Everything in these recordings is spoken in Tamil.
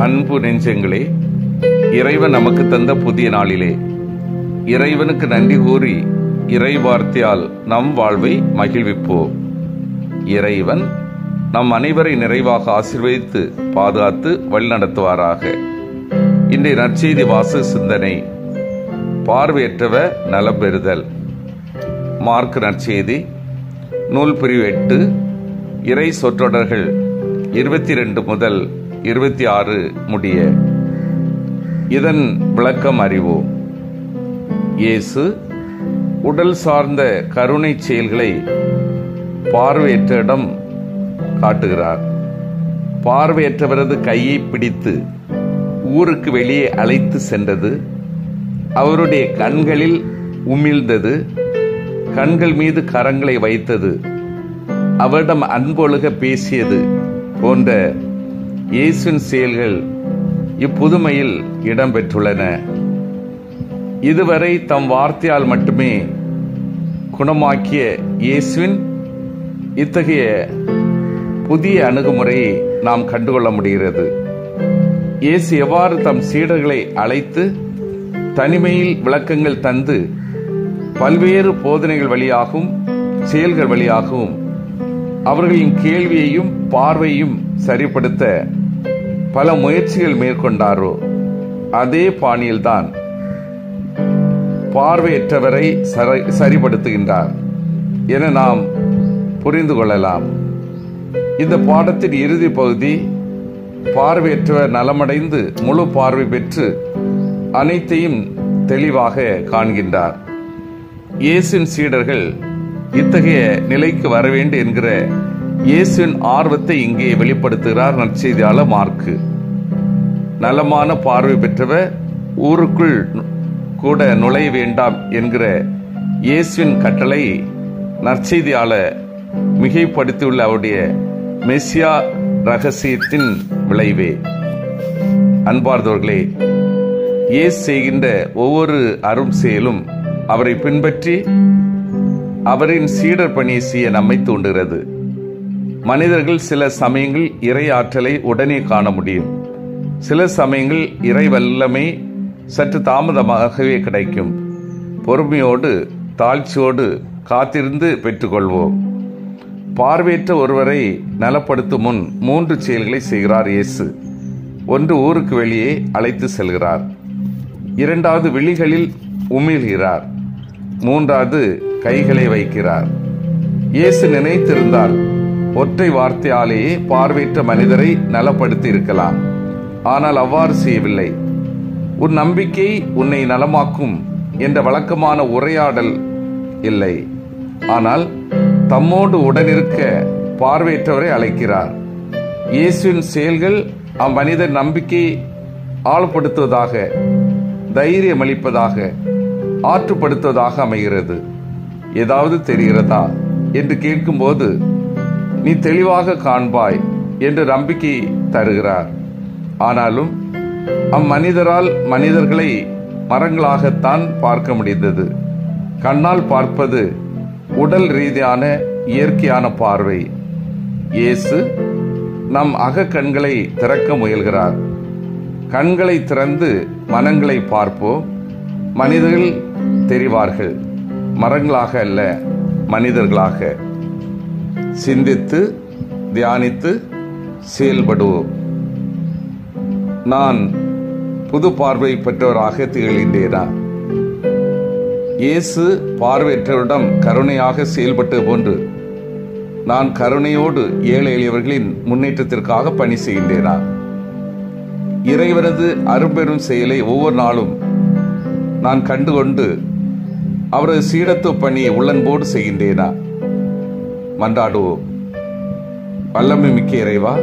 அன்பு நெஞ்சங்களே, இறைவன் நமக்கு தந்த புதிய நாளிலே இறைவனுக்கு நன்றி கூறி இறை வார்த்தையால் நம் வாழ்வை மகிழ்விப்போம். இறைவன் நம் அனைவரை நிறைவாக ஆசீர்வதித்து பாதுகாத்து வழிநடத்துவாராக. இன்றைய நற்செய்தி வாசக சிந்தனை, பார்வையற்றவ நலம் பெறுதல். மார்க் நற்செய்தி நூல் பிரிவு 8, இறை சொற்றொடர்கள் 22 முதல் 26 முடிய. இதன் விளக்கம் அறிவோம். இயேசு உடல் சார்ந்த கருணை செயல்களை பார்வையற்றவரிடம் காட்டுகிறார். பார்வையற்றவரது கையை பிடித்து ஊருக்கு வெளியே அழைத்து சென்றது, அவருடைய கண்களில் உமிழ்ந்தது, கண்கள் மீது கரங்களை வைத்தது, அவரிடம் அன்பொழுக பேசியது போன்ற இயேசுவின் செயல்கள் இப்புதுமையில் இடம்பெற்றுள்ளன. இதுவரை தம் வார்த்தையால் மட்டுமே குணமாக்கிய இயேசுவின் இத்தகைய புதிய அணுகுமுறையை நாம் கண்டுகொள்ள முடிகிறது. இயேசு எவ்வாறு தம் சீடர்களை அழைத்து தனிமையில் விளக்கங்கள் தந்து பல்வேறு போதனைகள் வழியாகவும் செயல்கள் வழியாகவும் அவர்களின் கேள்வியையும் பார்வையும் சரிப்படுத்த பல முயற்சிகள் மேற்கொண்டாரோ, அதே பாணியில்தான் பார்வையற்றவரை சரிப்படுத்துகின்றார் என நாம் புரிந்து கொள்ளலாம். இந்த பாடத்தின் இறுதி பகுதி, பார்வையற்றவர் நலமடைந்து முழு பார்வை பெற்று அனைத்தையும் தெளிவாக காண்கின்றார். இயேசுவின் சீடர்கள் இத்தகைய நிலைக்கு வர வேண்டும் என்கிற இயேசுவின் ஆர்வத்தை இங்கே வெளிப்படுத்துகிறார் நற்செய்தியாளர் மார்க்கு. நலமான பார்வை பெற்றவர் ஊருக்குள் கூட நுழைய வேண்டாம் என்கிற இயேசுவின் கட்டளை நற்செய்தியாளர் மிகைப்படுத்தியுள்ள அவருடைய மெசியா ரகசியத்தின் விளைவே. அன்பார்ந்தவர்களே, இயேசு செய்கின்ற ஒவ்வொரு அரும் செயலும் அவரை பின்பற்றி அவரின் சீடர் பணியை செய்ய நம்மை தூண்டுகிறது. மனிதர்கள் சில சமயங்கள் இறை ஆற்றலை உடனே காண முடியும். சில சமயங்கள் இறை வல்லமை சற்று தாமதமாகவே கிடைக்கும். பொறுமையோடு தாழ்ச்சியோடு காத்திருந்து பெற்றுக்கொள்வோம். பார்வையற்ற ஒருவரை நலப்படுத்தும் முன் 3 செயல்களை செய்கிறார் இயேசு. 1, ஊருக்கு வெளியே அழைத்து செல்கிறார். 2, விழிகளில் உமிழ்கிறார். 3, கைகளை வைக்கிறார். இயேசு நினைத்திருந்தால் ஒற்றை வார்த்தையாலேயே பார்வையற்ற மனிதரை நலப்படுத்தி இருக்கலாம். ஆனால் அவ்வாறு செய்யவில்லை. உன் நம்பிக்கை உன்னை நலமாக்கும் என்ற வழக்கமான உரையாடல் இல்லை. ஆனால் தம்மோடு உடனிருக்க பார்வையற்றவரை அழைக்கிறார். இயேசுவின் செயல்கள் அம்மனிதர் நம்பிக்கையை ஆழப்படுத்துவதாக, தைரியமளிப்பதாக, ஆற்றுப்படுத்துவதாக அமைகிறது. ஏதாவது தெரிகிறதா என்று கேட்கும்போது நீ தெளிவாக காண்பாய் என்று நம்பிக்கை தருகிறார். ஆனாலும் அம்மனிதரால் மனிதர்களை மரங்களாகத்தான் பார்க்க முடிந்தது. கண்ணால் பார்ப்பது உடல் ரீதியான இயற்கையான பார்வை. இயேசு நம் அக கண்களை திறக்க முயல்கிறார். கண்களை திறந்து மனங்களை பார்ப்போம். மனிதர்கள் தெரிவார்கள், மரங்களாக அல்ல, மனிதர்களாக. சிந்தித்து தியானித்து செயல்படுவோம். நான் புது பார்வை பெற்றவராக திகழ்கின்றேனா? இயேசு பார்வையற்றவரிடம் கருணையாக செயல்பட்டது போன்று நான் கருணையோடு ஏழை எளியவர்களின் முன்னேற்றத்திற்காக பணி செய்கின்றேனா? இறைவனது அரும்பெரும் செயலை ஒவ்வொரு நாளும் நான் கண்டுகொண்டு அவரது சீடத்துவ பணியை உள்ளன்போடு செய்கின்றேனா? மன்றாடுவோம். வல்லமை மிக்க இறைவா,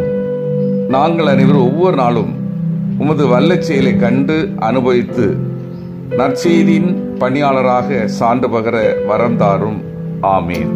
நாங்கள் அனைவரும் ஒவ்வொரு நாளும் உமது வல்லச் செயலை கண்டு அனுபவித்து நற்செய்தியின் பணியாளராக சான்று பகர வரம் தாரும். ஆமீன்.